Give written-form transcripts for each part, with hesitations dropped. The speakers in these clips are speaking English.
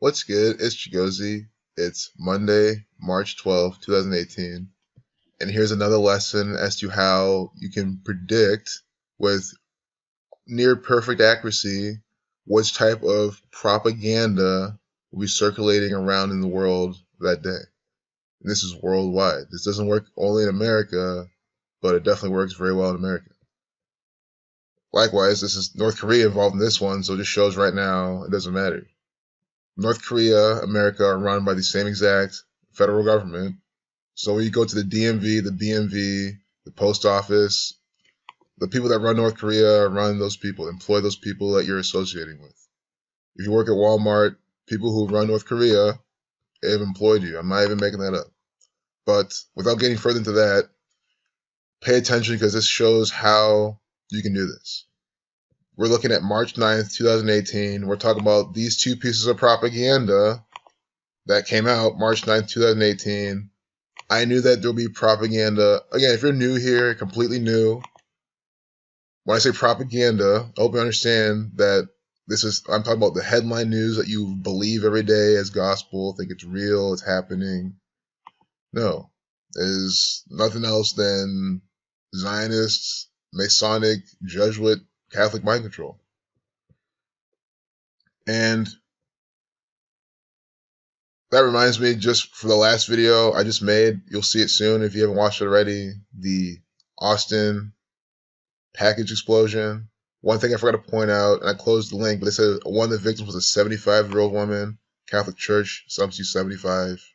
What's good? It's Chigozy. It's Monday, March 12th, 2018. And here's another lesson as to how you can predict with near perfect accuracy which type of propaganda will be circulating around in the world that day. And this is worldwide. This doesn't work only in America, but it definitely works very well in America. Likewise, this is North Korea involved in this one, so it just shows right now it doesn't matter. North Korea, America are run by the same exact federal government. So when you go to the DMV, the BMV, the post office, the people that run North Korea run those people, employ those people that you're associating with. If you work at Walmart, people who run North Korea have employed you. I'm not even making that up. But without getting further into that, pay attention because this shows how you can do this. We're looking at March 9th, 2018. We're talking about these two pieces of propaganda that came out March 9th, 2018. I knew that there'll be propaganda. Again, if you're new here, completely new, when I say propaganda, I hope you understand that I'm talking about the headline news that you believe every day as gospel, think it's real, it's happening. No, it is nothing else than Zionists, Masonic, Jesuit, Catholic mind control. And that reminds me, just for the last video I just made, you'll see it soon if you haven't watched it already, the Austin package explosion. One thing I forgot to point out, and I closed the link, but it said one of the victims was a 75-year-old woman, Catholic Church, some see 75,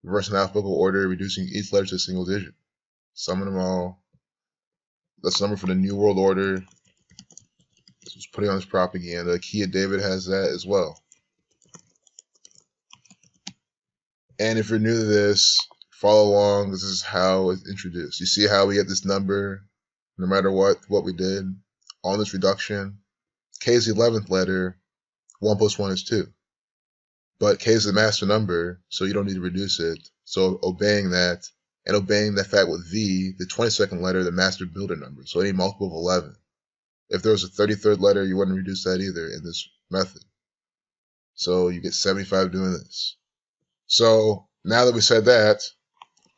reversing alphabetical order, reducing each letter to a single digit. Summon them all. That's the number for the New World Order. This was putting on this propaganda. Kia David has that as well. And if you're new to this, follow along. This is how it's introduced. You see how we get this number, no matter what we did on this reduction. K is the 11th letter. 1 plus 1 is 2. But K is the master number, so you don't need to reduce it. So obeying that, and obeying that fact with V, the 22nd letter, the master builder number. So any multiple of 11. If there was a 33rd letter, you wouldn't reduce that either in this method. So you get 75 doing this. So now that we said that,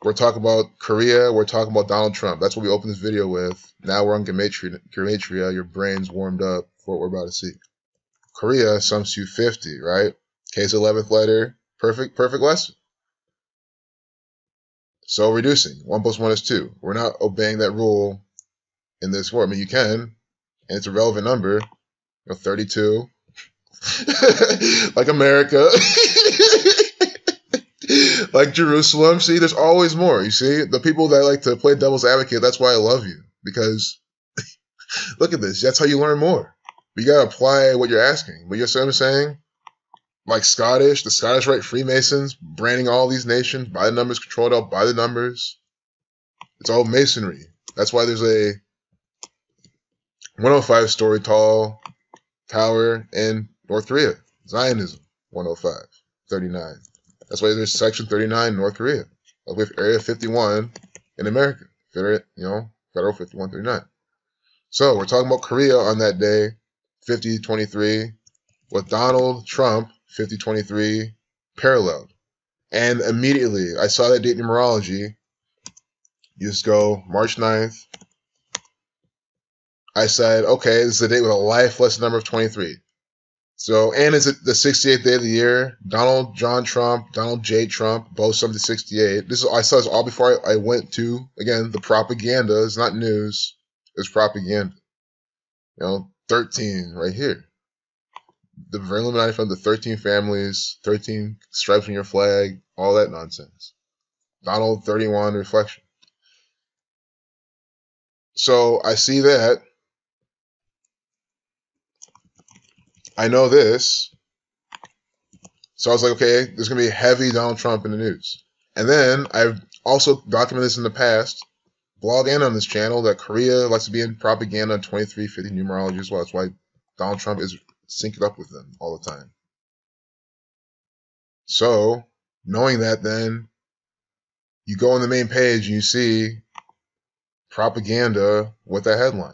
we're talking about Korea, we're talking about Donald Trump. That's what we opened this video with. Now we're on Gematria. Your brain's warmed up for what we're about to see. Korea sums to 50, right? K's 11th letter, perfect lesson. So reducing, 1 plus 1 is 2. We're not obeying that rule in this form. I mean, you can, and it's a relevant number, 32. Like America. Like Jerusalem. See, there's always more. You see, the people that like to play devil's advocate, that's why I love you. Because look at this. That's how you learn more. But you got to apply what you're asking. But you see what I'm saying? Like the Scottish Rite Freemasons, branding all these nations by the numbers, controlled out by the numbers. It's all masonry. That's why there's a 105-story tall tower in North Korea. Zionism, 105, 39. That's why there's Section 39 in North Korea. Like with Area 51 in America. Federal 5139. So we're talking about Korea on that day, 50-23, with Donald Trump, 50-23, paralleled. And immediately, I saw that date in numerology. You just go March 9th. I said, okay, this is a date with a life lesson number of 23. So, and it's the 68th day of the year. Donald John Trump, Donald J. Trump, both summed to 68. I saw this all before I went to, again, the propaganda. It's not news. It's propaganda. 13 right here. The very Illuminati from the 13 families, 13 stripes on your flag, all that nonsense. Donald 31 reflection. So I see that. I know this. So I was like, okay, there's going to be heavy Donald Trump in the news. And then I've also documented this in the past, blog and on this channel, that Korea likes to be in propaganda on 2350 numerology as well. That's why Donald Trump is synced up with them all the time. So, knowing that, then, you go on the main page and you see propaganda with that headline.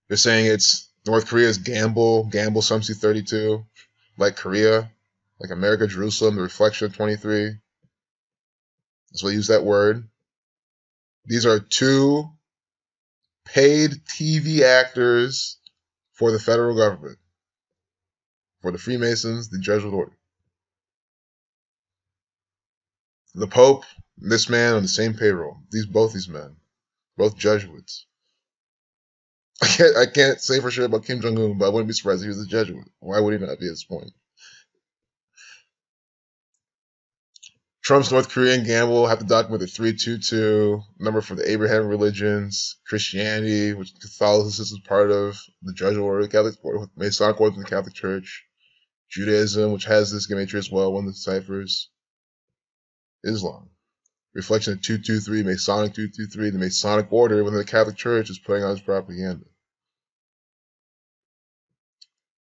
They're saying it's North Korea is gamble Sumsu 32, like Korea, like America, Jerusalem, the reflection of 23. That's why I use that word. These are two paid TV actors for the federal government, for the Freemasons, the Jesuit order. The Pope, this man on the same payroll. Both these men, both Jesuits. I can't say for sure about Kim Jong-un, but I wouldn't be surprised if he was a Jesuit. Why would he not be at this point? Trump's North Korean gamble have to document the 322 number for the Abraham religions, Christianity, which Catholicism is part of, the Jesuit order, the Catholic order, Masonic order in the Catholic Church, Judaism, which has this gematria as well, one of the ciphers, Islam. Reflection of 223, Masonic 223, the Masonic order within the Catholic Church is putting out its propaganda.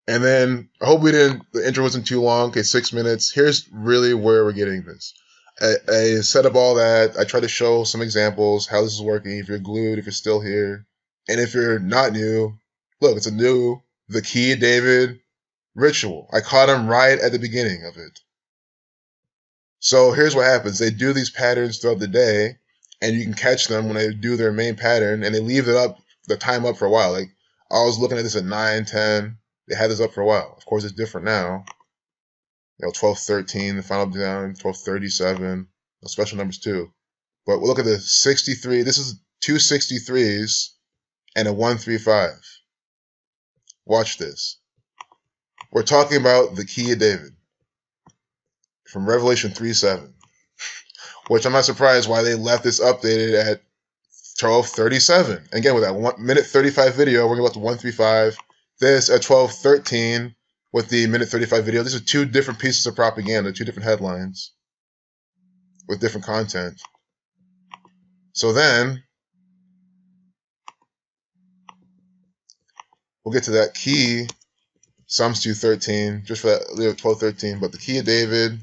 And then, I hope the intro wasn't too long. Okay, 6 minutes. Here's really where we're getting this. I set up all that. I try to show some examples, how this is working, if you're glued, if you're still here. And if you're not new, look, it's the Key of David ritual. I caught him right at the beginning of it. So here's what happens. They do these patterns throughout the day, and you can catch them when they do their main pattern, and they leave the time up for a while. Like, I was looking at this at 9, 10. They had this up for a while. Of course, it's different now. 12:13, the final down, 12:37. Special numbers too. But we'll look at the 63. This is two 63s and a 135. Watch this. We're talking about the Key of David from Revelation 3:7, which I'm not surprised why they left this updated at 12:37. Again, with that 1 minute 35 video, we're going to go up to 135. This at 12:13 with the 1 minute 35 video. These are two different pieces of propaganda, two different headlines with different content. So then we'll get to that key, Psalms 2:13, just for that 12:13. But the Key of David,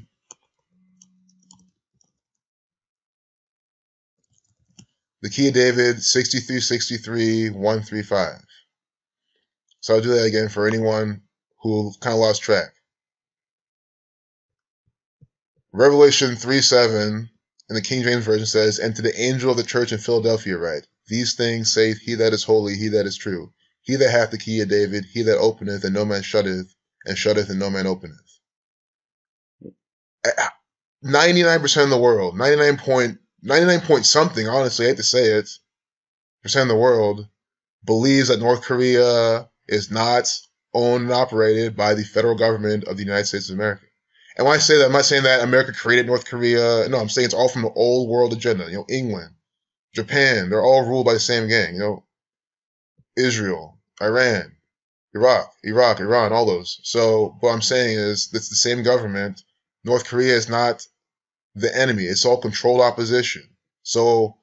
the Key of David, 6363 135. So I'll do that again for anyone who kind of lost track. Revelation 3:7 in the King James Version says, "And to the angel of the church in Philadelphia write, These things saith he that is holy, he that is true, he that hath the key of David, he that openeth and no man shutteth, and shutteth and no man openeth." 99% of the world, 99 point something, honestly, I hate to say it, percent of the world believes that North Korea is not owned and operated by the federal government of the United States of America. And when I say that, I'm not saying that America created North Korea. No, I'm saying it's all from the old world agenda. England, Japan, they're all ruled by the same gang. Israel, Iran, Iraq, Iran, all those. So what I'm saying is it's the same government. North Korea is not the enemy. It's all controlled opposition. So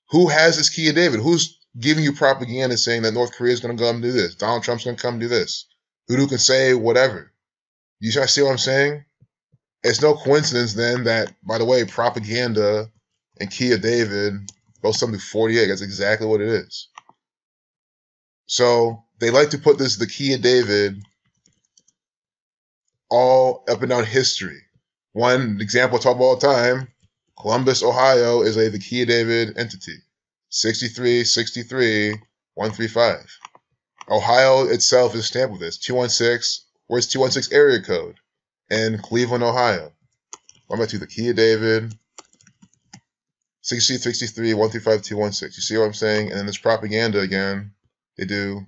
who has this Key of David? Who's giving you propaganda saying that North Korea is going to come do this? Donald Trump's going to come do this. Who can say whatever? You see what I'm saying? It's no coincidence then that, by the way, propaganda and Key of David, both something 48, that's exactly what it is. So they like to put the Key of David all up and down history. One example I talk about all the time, Columbus, Ohio is the Key of David entity. 6363 135. Ohio itself is stamped with this. 216, where's 216 area code? In Cleveland, Ohio. I'm back to the Key of David. 6363 135 216. You see what I'm saying? And then this propaganda again. They do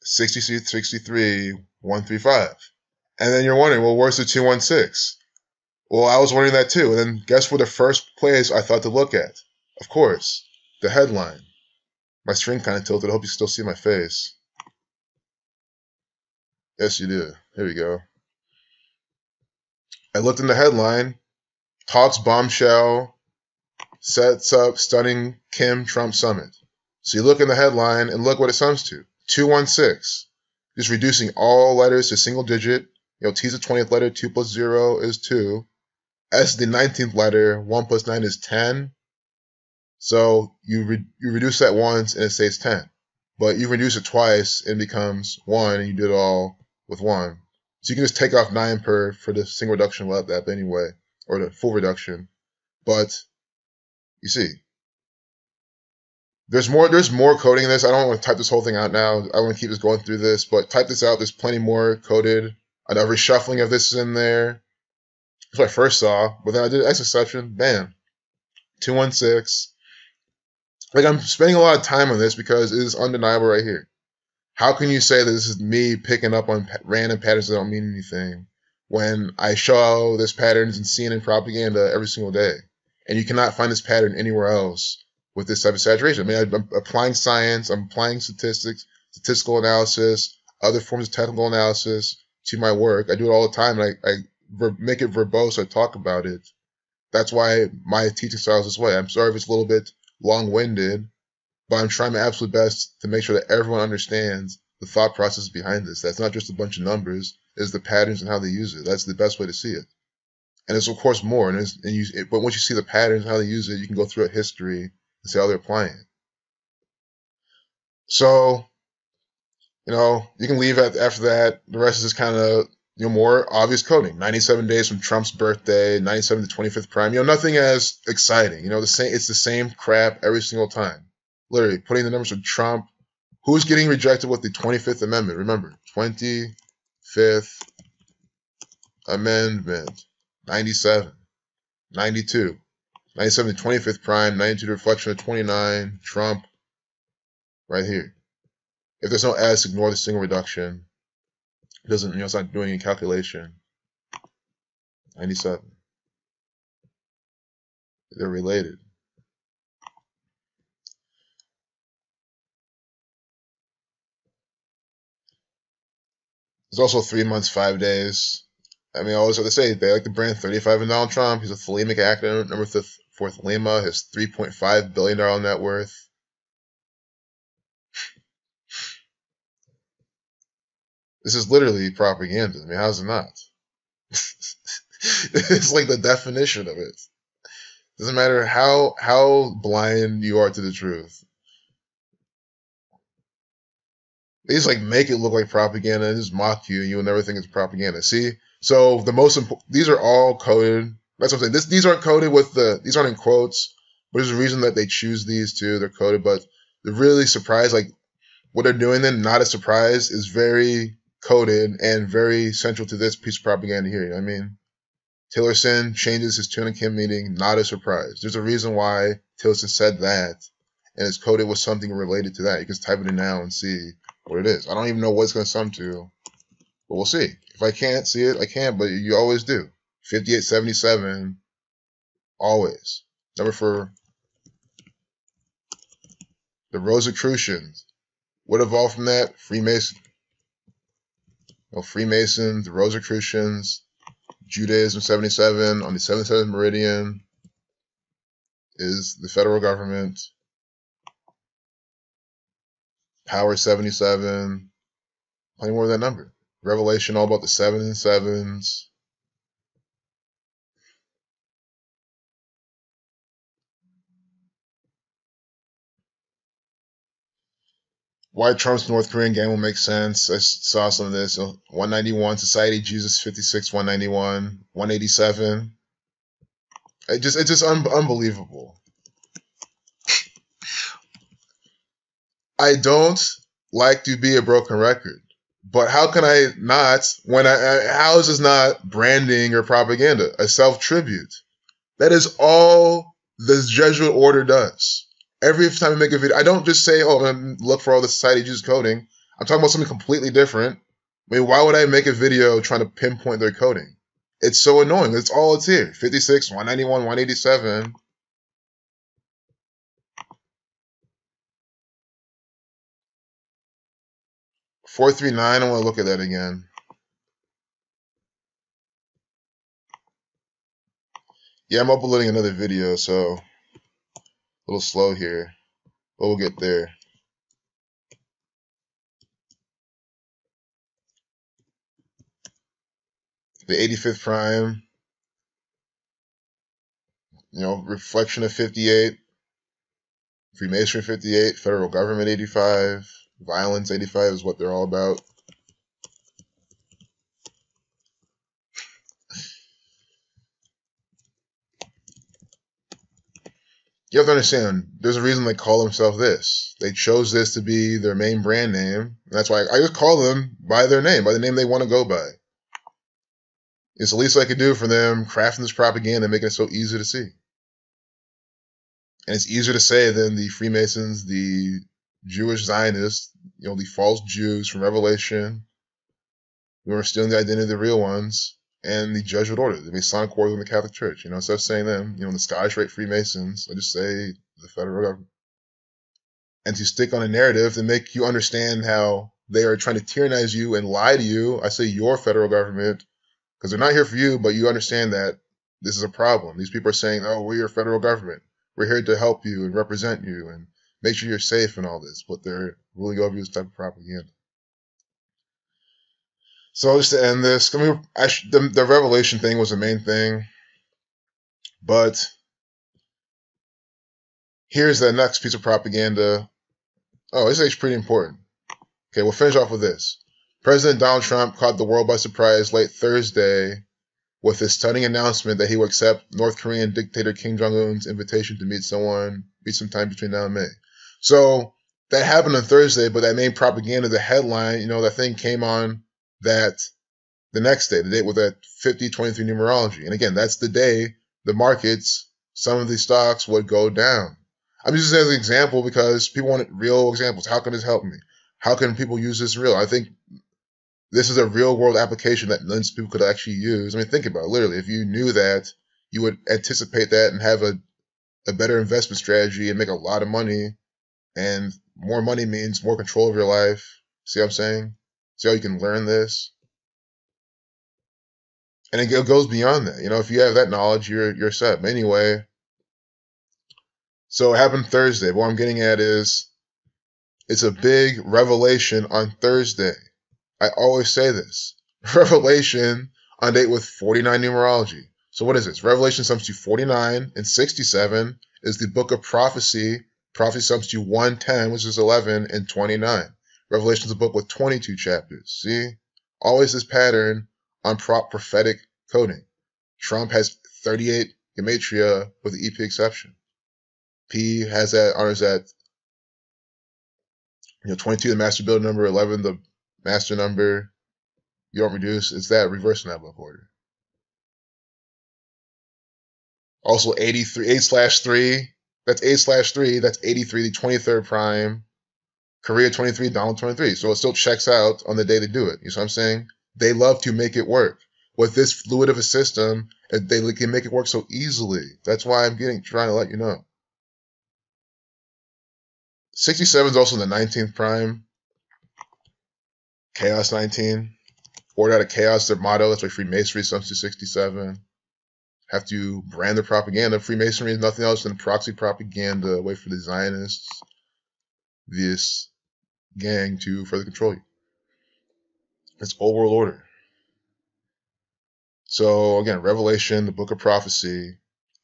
6363 135. And then you're wondering, well, where's the 216? Well, I was wondering that too. And then guess what the first place I thought to look at? Of course, the headline. My screen kind of tilted. I hope you still see my face. Yes, you do. Here we go. I looked in the headline. Talks bombshell. Sets up stunning Kim-Trump summit. So you look in the headline and look what it sums to. 216. Just reducing all letters to single digit. T is the 20th letter. 2 plus 0 is 2. S is the 19th letter. 1 plus 9 is 10. So you reduce that once and it says 10. but you reduce it twice and it becomes 1, and you do it all with 1. So you can just take off 9 per for the single reduction without that anyway, or the full reduction. But you see, there's more coding in this. I don't want to type this whole thing out now. I want to keep this going through this, but type this out. There's plenty more coded. A reshuffling of this is in there. That's what I first saw, but then I did an X exception. Bam, 216. Like, I'm spending a lot of time on this because it is undeniable right here. How can you say that this is me picking up on random patterns that don't mean anything when I show this patterns in CNN propaganda every single day? And you cannot find this pattern anywhere else with this type of saturation. I mean, I'm applying science, I'm applying statistics, statistical analysis, other forms of technical analysis to my work. I do it all the time, and I make it verbose, I talk about it. That's why my teaching style is this way. I'm sorry if it's a little bit long-winded, but I'm trying my absolute best to make sure that everyone understands the thought process behind this. That's not just a bunch of numbers, it's the patterns and how they use it. That's the best way to see it. And it's, of course, more. But once you see the patterns and how they use it, you can go through a history and see how they're applying it. So, you can leave after that. The rest is just kind of, more obvious coding. 97 days from Trump's birthday, 97 to 25th prime. Nothing as exciting. It's the same crap every single time. Literally, putting the numbers of Trump. Who's getting rejected with the 25th Amendment? Remember, 25th Amendment. 97, 92, 97 to 25th prime, 92 to reflection of 29, Trump, right here. If there's no S, ignore the single reduction. It doesn't, it's not doing any calculation. 97. They're related. There's also 3 months, 5 days. I mean, I always have to say, they like the brand 35 and Donald Trump. He's a thelemic actor, number 4th Lima, his $3.5 billion net worth. This is literally propaganda. I mean, how's it not? It's like the definition of it. Doesn't matter how blind you are to the truth. They just make it look like propaganda and just mock you, and you will never think it's propaganda. See? So these are all coded. That's what I'm saying. These aren't coded these aren't in quotes, but there's a reason that they choose these too. They're coded, but they're really surprised. What they're doing then, not a surprise, is very coded and very central to this piece of propaganda here. You know what I mean? Tillerson changes his Tuna Kim meeting, not a surprise. There's a reason why Tillerson said that, and it's coded with something related to that. You can type it in now and see what it is. I don't even know what it's going to sum to, but we'll see. If I can't see it, I can't, but you always do. 5877, always. Number for the Rosicrucians. What evolved from that? Freemasons, the Rosicrucians, Judaism 77, on the 77th meridian is the federal government. Power 77, plenty more than that number. Revelation, all about the 7 and 7s. Why Trump's North Korean gang will make sense. I saw some of this. 191, Society Jesus 56, 191, 187. It's just unbelievable. I don't like to be a broken record, but how can I not, how is this not branding or propaganda? A self-tribute. That is all the Jesuit order does. Every time I make a video, I don't just say, I'm going to look for all the Society of Jesus coding. I'm talking about something completely different. I mean, why would I make a video trying to pinpoint their coding? It's so annoying. That's all it's here. 56, 191, 187. .439, I want to look at that again. Yeah, I'm uploading another video, so a little slow here, but we'll get there. The 85th prime, reflection of 58, Freemasonry 58, federal government 85. Violence 85 is what they're all about. You have to understand, there's a reason they call themselves this. They chose this to be their main brand name. That's why I just call them by their name, by the name they want to go by. It's the least I could do for them, crafting this propaganda, making it so easy to see. And it's easier to say than the Freemasons, the Jewish Zionists, the false Jews from Revelation, who are stealing the identity of the real ones, and the Jesuit order, the Masonic order in the Catholic Church. Instead of saying them, the Scottish Rite Freemasons, I just say the federal government. And to stick on a narrative to make you understand how they are trying to tyrannize you and lie to you, I say your federal government, because they're not here for you, but you understand that this is a problem. These people are saying, oh, we're your federal government. We're here to help you and represent you and make sure you're safe and all this, but they're ruling over you this type of propaganda. So just to end this, the Revelation thing was the main thing, but here's the next piece of propaganda. Oh, this is actually pretty important. Okay, we'll finish off with this. President Donald Trump caught the world by surprise late Thursday with his stunning announcement that he will accept North Korean dictator Kim Jong-un's invitation to meet sometime between now and May. So that happened on Thursday, but that main propaganda, the headline, that thing came on that the next day, the date with that 50-23 numerology. And again, that's the day the markets, some of these stocks would go down. I'm using this as an example because people want real examples. How can this help me? How can people use this real? I think this is a real world application that millions of people could actually use. I mean, think about it. Literally, if you knew that, you would anticipate that and have a better investment strategy and make a lot of money. And more money means more control of your life. See what I'm saying? See how you can learn this? And it goes beyond that. If you have that knowledge, you're set. But anyway, so it happened Thursday. What I'm getting at is it's a big revelation on Thursday. I always say this. Revelation on date with 49 numerology. So what is this? Revelation sums to 49 and 67 is the book of prophecy. Prophecy sums to 110, which is 11 and 29. Revelation is a book with 22 chapters. See? Always this pattern on prophetic coding. Trump has 38 gematria with the EP exception. P has that, honors that, 22 the master build number, 11 the master number. You don't reduce, it's that reversing that book order. Also 83, 8/3, that's 8/3, that's 83, the 23rd prime. Korea 23, Donald 23. So it still checks out on the day they do it. You see what I'm saying? They love to make it work. With this fluid of a system, they can make it work so easily. That's why I'm trying to let you know. 67 is also the 19th prime. Chaos 19. Order out of chaos, their motto. That's why Freemasonry sums to 67. Have to brand their propaganda. Freemasonry is nothing else than proxy propaganda, a way for the Zionists, this gang, to further control you. It's old world order. So again, Revelation, the book of prophecy,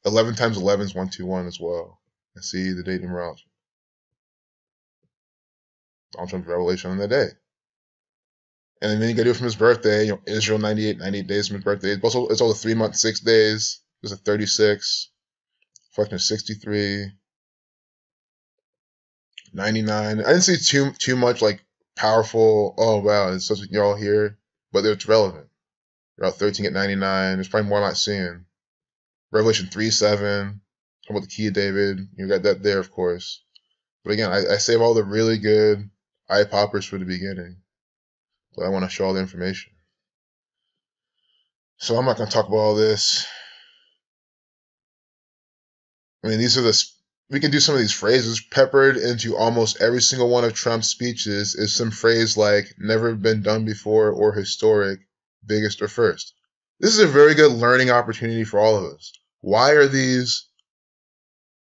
11 times 11 is 121 as well. And see the date numerology. Donald Trump's revelation on that day. And then you got to do it from his birthday. Israel 98 days from his birthday. It's all the 3 months, 6 days. There's a 36, fucking 63, 99. I didn't see too much like powerful. Oh wow, it's such you're all here, but it's relevant. You're out 13 at 99. There's probably more I'm not seeing. Revelation 3:7. Talking about the key of David. You got that there, of course. But again, I save all the really good eye poppers for the beginning. But I want to show all the information. So I'm not going to talk about all this. I mean, we can do some of these phrases. Peppered into almost every single one of Trump's speeches is some phrase like never been done before or historic, biggest or first. This is a very good learning opportunity for all of us. Why are these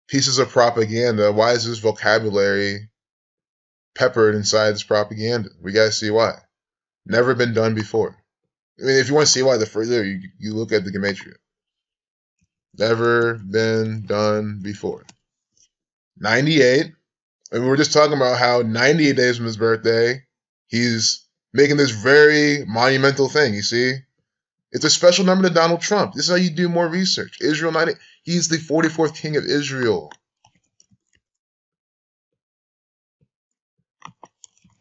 pieces of propaganda, why is this vocabulary peppered inside this propaganda? We got to see why. Never been done before. I mean, if you want to see why, the further you look at the gematria. Never been done before. 98, And we were just talking about how 98 days from his birthday, he's making this very monumental thing, you see? It's a special number to Donald Trump. This is how you do more research. Israel 90, he's the 44th king of Israel.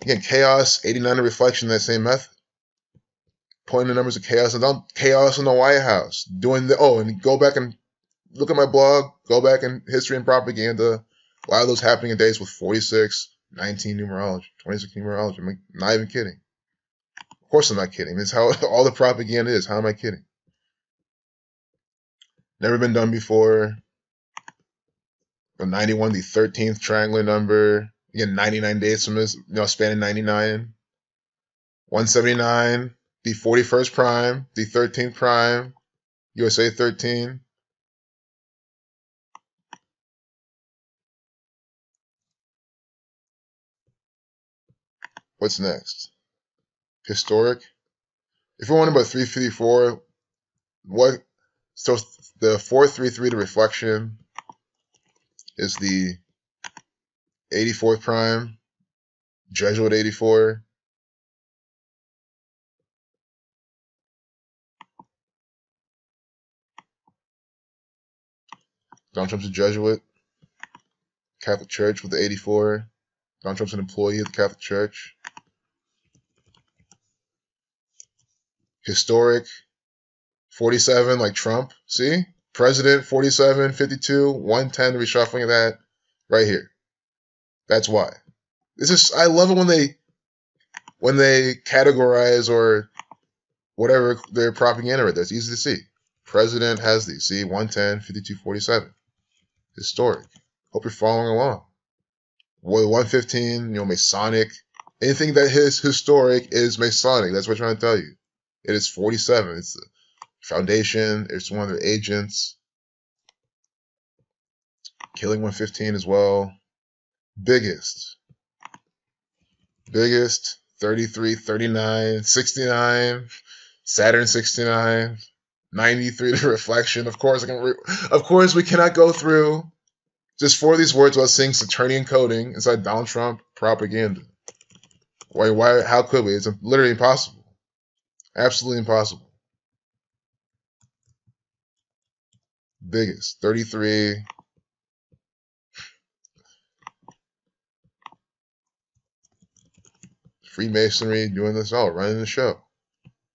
Again, chaos, 89, a reflection of that same method. Pointing the numbers of chaos and chaos in the White House. And go back and look at my blog, go back in history and propaganda. A lot of those happening in days with 46, 19 numerology, 26 numerology. I'm not even kidding. Of course I'm not kidding. It's how all the propaganda is. How am I kidding? Never been done before. 91, the 13th triangular number. Again, 99 days from this, spanning 99. 179, the 41st prime, the 13th prime, USA 13. What's next? Historic. If you're wondering about 354, so the 433 to reflection is the 84th prime, Jesuit 84. Donald Trump's a Jesuit, Catholic Church with the 84. Donald Trump's an employee of the Catholic Church. Historic, 47, like Trump. See? President, 47, 52, 110, the reshuffling of that right here. That's why. I love it when they categorize or whatever their propaganda right there. It's easy to see. President has these. See, 110, 52, 47. Historic. Hope you're following along. 115, Masonic. Anything that is historic is Masonic. That's what I'm trying to tell you. It is 47. It's the foundation. It's one of their agents. Killing 115 as well. Biggest, 33, 39, 69, Saturn 69, 93 to reflection. Of course, we cannot go through just 4 of these words without seeing Saturnian coding inside Donald Trump propaganda. Why? How could we? It's literally impossible. Absolutely impossible. Biggest, 33. Freemasonry doing this all, running the show.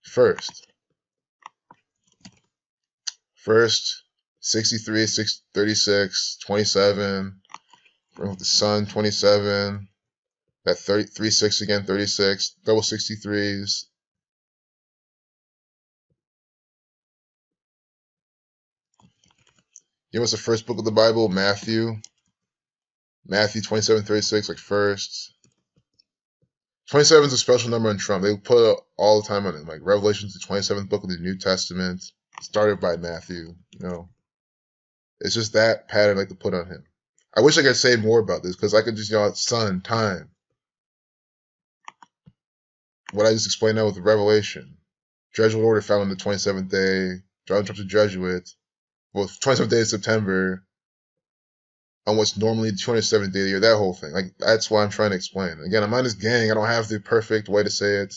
First, 63, 36, 27. With the sun, 27. That 36 again, 36. Double 63s. What's the first book of the Bible? Matthew. Matthew 27, 36, like first. 27 is a special number in Trump. They put it all the time on it. Like Revelation is the 27th book of the New Testament. Started by Matthew. It's just that pattern I like to put on him. I wish I could say more about this because I could just, sun, time. What I just explained now with the Revelation. Jesuit order found on the 27th day. Donald Trump's a Jesuit. Well, 27th day of September. On what's normally the 27th day of the year, that whole thing. Like, that's what I'm trying to explain. Again, I'm on this gang. I don't have the perfect way to say it.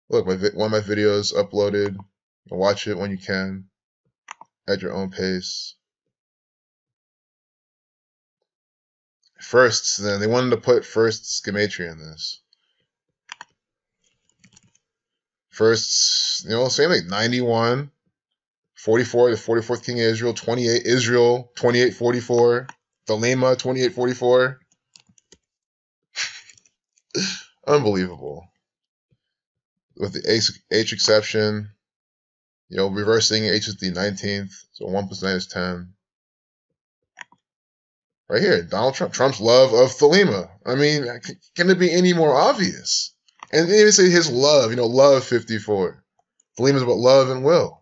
Look, one of my videos uploaded. Watch it when you can. At your own pace. Firsts, then. They wanted to put firsts gematria in this. Firsts, same like 91. 44, the 44th king of Israel. 28, Israel. 2844. Thelema, 2844. Unbelievable. With the H exception, reversing H is the 19th, so 1 plus 9 is 10. Right here, Donald Trump. Trump's love of Thelema. I mean, can it be any more obvious? And they even say his love, love 54. Thelema's about love and will.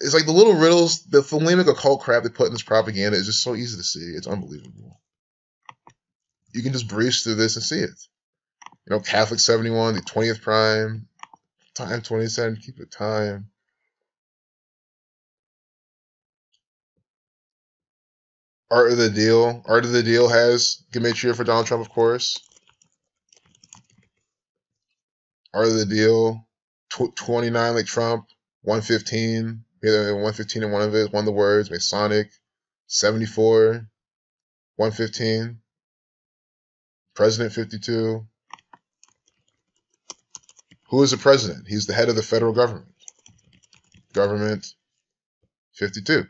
It's like the little riddles, the Thelemic occult crap they put in this propaganda is just so easy to see. It's unbelievable. You can just breeze through this and see it. Catholic 71, the 20th prime, time 27, keep the time. Art of the Deal. Art of the Deal has Give Me a Cheer for Donald Trump, of course. Art of the Deal. 29 like Trump. 115. 115 in one of it. One of the words. Masonic. 74. 115. President 52. Who is the president? He's the head of the federal government. Government 52.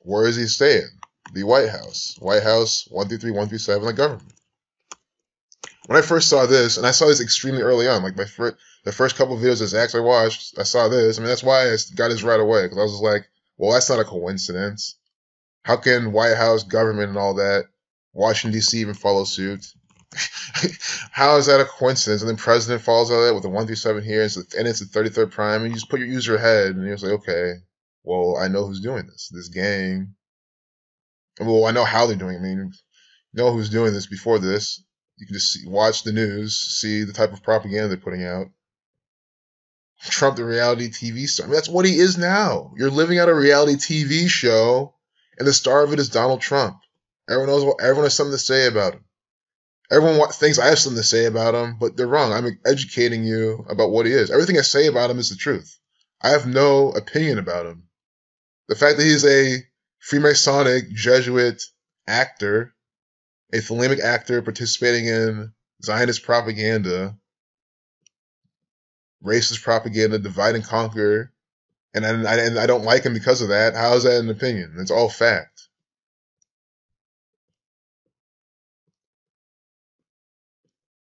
Where is he staying? The White House. White House 133, 137, the government. When I first saw this, and I saw this extremely early on, like the first couple of videos of Zach's I watched, I saw this. I mean, that's why I got this right away, because I was just like, well, that's not a coincidence. How can White House, government, and all that, Washington, D.C. even follow suit? How is that a coincidence? And then president follows all that with the 137 here, and it's the 33rd prime, and you just put your user ahead, and you're just like, okay, well, I know who's doing this. This gang. Well, I know how they're doing it. I mean, you know who's doing this before this. You can just watch the news, see the type of propaganda they're putting out. Trump, the reality TV star. I mean, that's what he is now. You're living out a reality TV show, and the star of it is Donald Trump. Everyone has something to say about him. Everyone thinks I have something to say about him, but they're wrong. I'm educating you about what he is. Everything I say about him is the truth. I have no opinion about him. The fact that he's a Freemasonic Jesuit actor, a Thelemic actor participating in Zionist propaganda, racist propaganda, divide and conquer, and I don't like him because of that, how is that an opinion? It's all fact.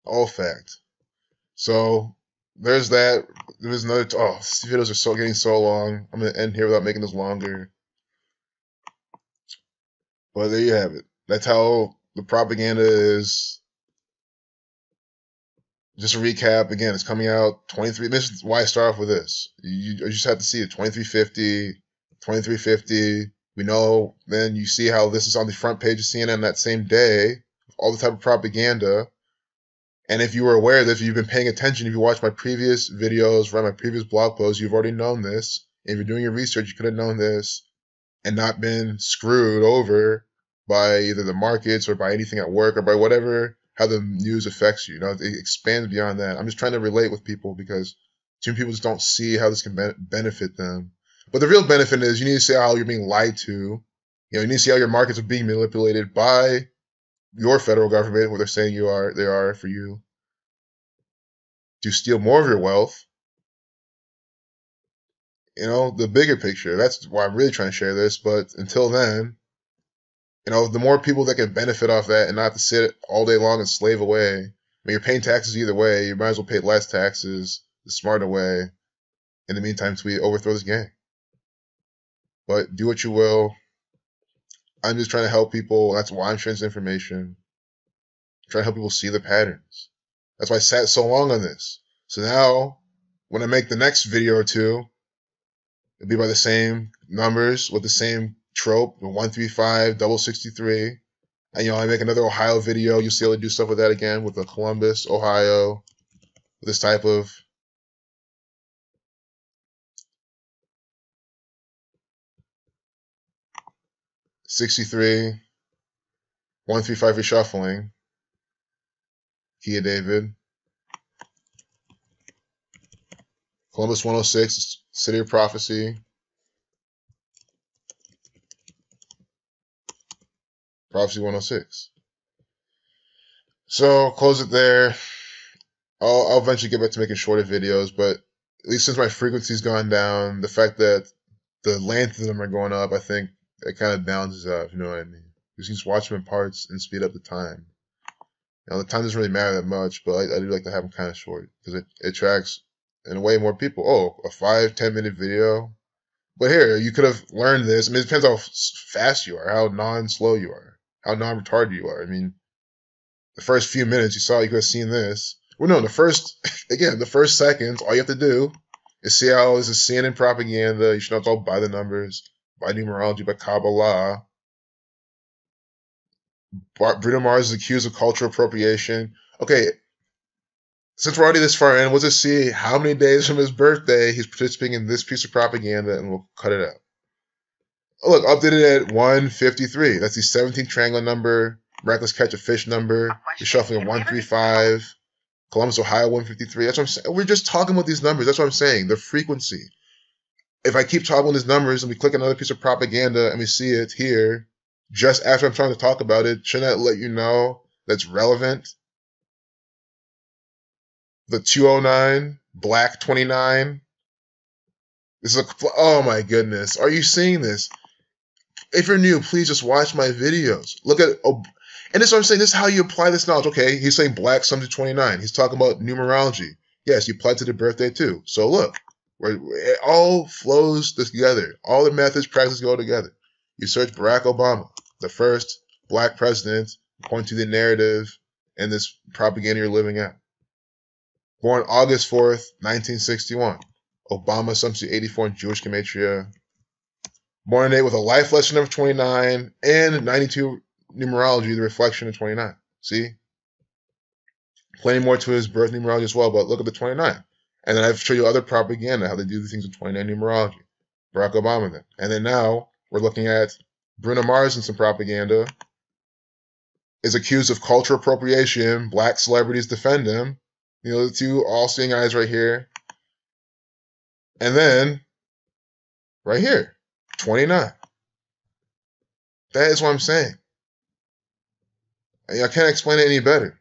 All fact. So there's that. There's another. These videos are getting so long. I'm gonna end here without making this longer. But there you have it. That's how the propaganda is. Just a recap again. It's coming out 23. This is why I start off with this. You just have to see it. 2350, 2350. We know. Then you see how this is on the front page of CNN that same day. All the type of propaganda. And if you were aware of this, if you've been paying attention, if you watched my previous videos, read my previous blog posts, you've already known this. If you're doing your research, you could have known this and not been screwed over by either the markets or by anything at work or by whatever, how the news affects you. You know, it expands beyond that. I'm just trying to relate with people because too many people just don't see how this can benefit them. But the real benefit is you need to see how you're being lied to. You know, you need to see how your markets are being manipulated by your federal government, what they're saying they are for you, to steal more of your wealth. You know, the bigger picture. That's why I'm really trying to share this. But until then, you know, the more people that can benefit off that and not have to sit all day long and slave away. I mean, you're paying taxes either way. You might as well pay less taxes the smarter way. In the meantime, until we overthrow this gang. But do what you will. I'm just trying to help people. That's why I'm sharing this information. I'm trying to help people see the patterns. That's why I sat so long on this. So now, when I make the next video or two, it'll be by the same numbers with the same trope, the 135, double 63. And, you know, I make another Ohio video. You'll see able to do stuff with that again with the Columbus, Ohio, with this type of '63, 135 reshuffling, Kia David, Columbus 106, City of Prophecy, Prophecy 106. So close it there. I'll eventually get back to making shorter videos, but at least since my frequency's gone down, the fact that the length of them are going up, I think it kind of balances out, if you know what I mean. You can just watch them in parts and speed up the time. You know, the time doesn't really matter that much, but I do like to have them kind of short because it tracks in a way more people. Oh, a 5-10 minute video. But here, you could have learned this. I mean, it depends how fast you are, how non-slow you are, how non-retarded you are. I mean, the first few minutes you could have seen this. Well, no, the first seconds, all you have to do is see how this is CNN propaganda. You should know it's all by the numbers, by numerology, by Kabbalah. Bruno Mars is accused of cultural appropriation. Okay, since we're already this far in, we'll just see how many days from his birthday he's participating in this piece of propaganda, and we'll cut it out. Oh, look, updated at 153. That's the 17th triangle number. Miraculous catch of fish number. The shuffling of 135. Columbus, Ohio, 153. That's what I'm saying. We're just talking about these numbers. That's what I'm saying. The frequency. If I keep talking about these numbers and we click another piece of propaganda and we see it here, just after I'm trying to talk about it, shouldn't that let you know that's relevant? The 209, black 29. This is oh my goodness. Are you seeing this? If you're new, please just watch my videos. Look at, and this is what I'm saying. This is how you apply this knowledge. Okay, he's saying black sum to 29. He's talking about numerology. Yes, you apply to the birthday too. So look, it all flows together. All the methods, practices go together. You search Barack Obama, the first black president, according to the narrative and this propaganda you're living out. Born August 4th, 1961. Obama sums to 84 in Jewish gematria. Born today with a life lesson of 29 and 92 numerology, the reflection of 29. See? Plenty more to his birth numerology as well, but look at the 29. And then I've shown you other propaganda, how they do the things with 29 numerology. Barack Obama then. And then now we're looking at Bruno Mars and some propaganda. Is accused of cultural appropriation. Black celebrities defend him. You know, the two all-seeing eyes right here. And then, right here, 29. That is what I'm saying. I can't explain it any better.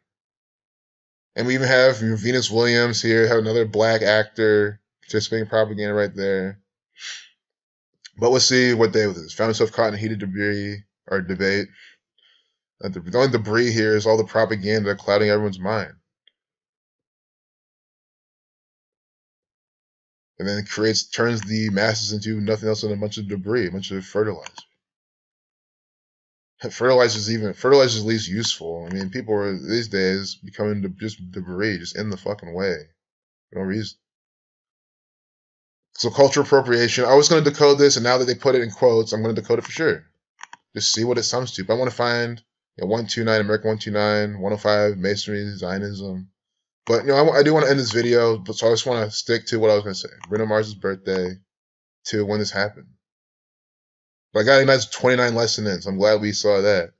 And we even have Venus Williams here, have another black actor participating in propaganda right there. But we'll see what day with this. Found himself caught in a heated debate. The only debris here is all the propaganda clouding everyone's mind. And then turns the masses into nothing else than a bunch of debris, a bunch of fertilizer. Fertilizer is least useful. I mean, people are these days becoming just debris, just in the fucking way. For no reason. So cultural appropriation. I was going to decode this, and now that they put it in quotes, I'm going to decode it for sure. Just see what it sums to. But I want to find 129, American 129, 105, Masonry, Zionism. But I do want to end this video, so I just want to stick to what I was going to say. Bruno Mars' birthday to when this happened. But I got a nice 29 lesson in, so I'm glad we saw that.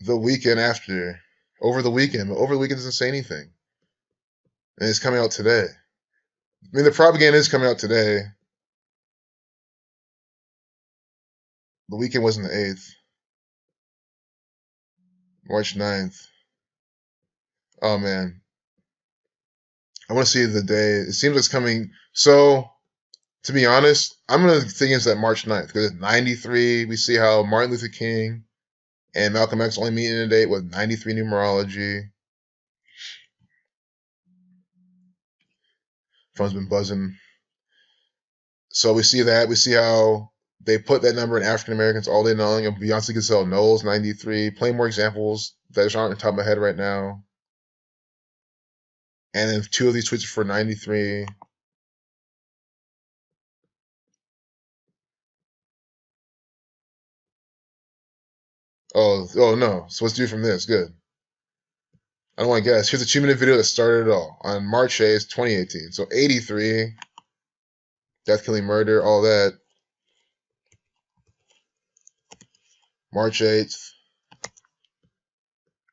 The weekend after. Over the weekend doesn't say anything. And it's coming out today. I mean, the propaganda is coming out today. The weekend wasn't the 8th. March 9th. Oh, man. I want to see the day. It seems it's coming. So, to be honest, I'm going to think it's that March 9th. Because it's 93. We see how Martin Luther King and Malcolm X only meet in a date with 93 numerology. Phone's been buzzing. So we see that. We see how they put that number in African Americans all day long. And Beyonce Gazelle Knowles, 93. Plenty more examples that aren't on the top of my head right now. And then 2 of these tweets are for 93. Oh no. So let's do from this. Good. I don't want to guess. Here's a 2-minute video that started it all on March 8th, 2018. So 83. Death, killing, murder, all that. March 8th.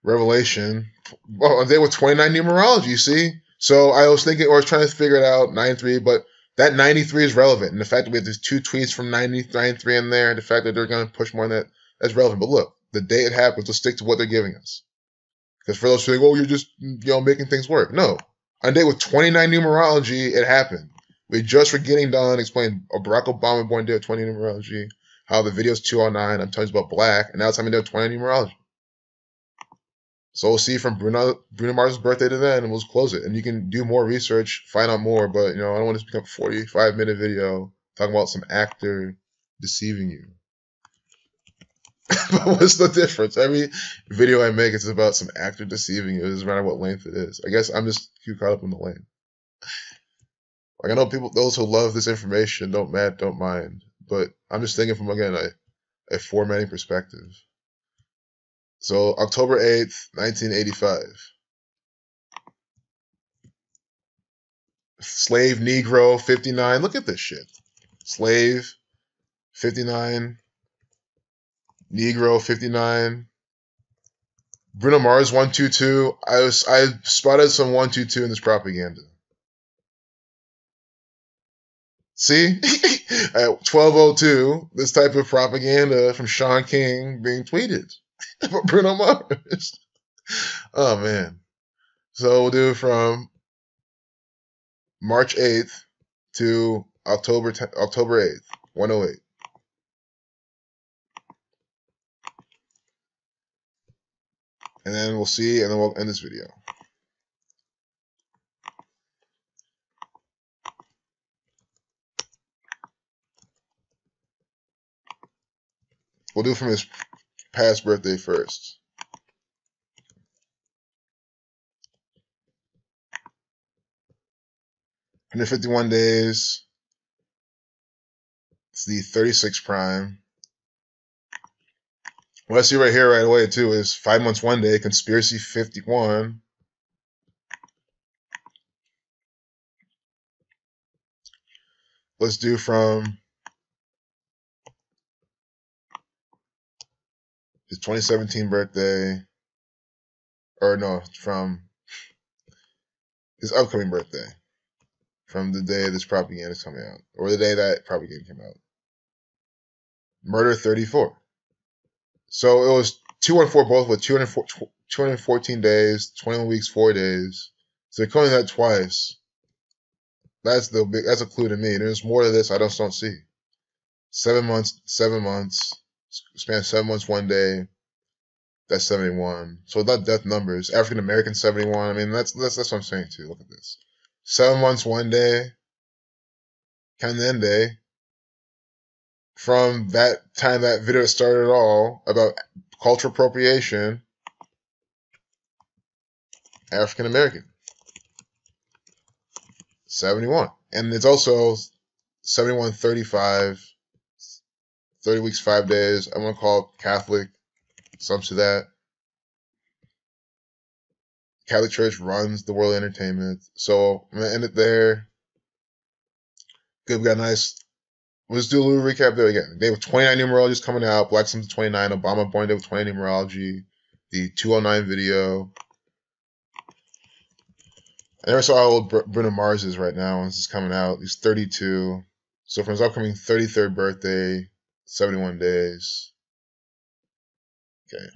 Revelation. Well, they were 29 numerology, you see? So I was thinking, or I was trying to figure it out, 93, but that 93 is relevant. And the fact that we have these 2 tweets from 93 in there, the fact that they're going to push more on that, that's relevant. But look, the day it happens, let's stick to what they're giving us. Because for those who think, oh, you're just making things work. No. On a day with 29 numerology, it happened. We just were getting done explaining Barack Obama born day with 20 numerology, how the video's 209, I'm telling you about black, and now it's time to do 20 numerology. So we'll see from Bruno Mars' birthday to then, and we'll close it. And you can do more research, find out more, but I don't want this to become a 45-minute video talking about some actor deceiving you. But what's the difference? Every video I make is about some actor deceiving you. It doesn't matter what length it is. I guess I'm just too caught up in the length. Like, I know those who love this information don't mind. But I'm just thinking from, again, a formatting perspective. So, October 8th, 1985. Slave Negro 59. Look at this shit. Slave 59. Negro 59. Bruno Mars 122. I spotted some 122 in this propaganda. See? At 12:02, this type of propaganda from Sean King being tweeted about Bruno Mars. Oh man. So we'll do from March 8th to October 8th, 108. And then we'll see, and then we'll end this video. We'll do from his past birthday first. "151 days. It's the 36 prime. What I see right here right away, too, is 5 months, 1 day, conspiracy 51. Let's do from his 2017 birthday, or no, from his upcoming birthday, from the day this propaganda is coming out, or the day that propaganda came out. Murder 34. So it was 214 both with 214 days, 21 weeks, 4 days. So they're calling that twice. That's a clue to me. There's more to this I just don't see. 7 months, span 7 months, 1 day. That's 71. So that death numbers. African American 71. I mean, that's what I'm saying too. Look at this. 7 months, 1 day. Canende. From that time that video started all about cultural appropriation, African American. 71. And it's also 71, 35, 30 weeks, 5 days. I'm going to call it Catholic. Some to that. Catholic Church runs the world entertainment. So I'm going to end it there. Good, we got a nice. Let's do a little recap there again. Day with 29 numerologies coming out. Black Sims 29. Obama born day with 20 numerology. The 209 video. I never saw how old Bruno Mars is right now when this is coming out. He's 32. So from his upcoming 33rd birthday, 71 days. Okay.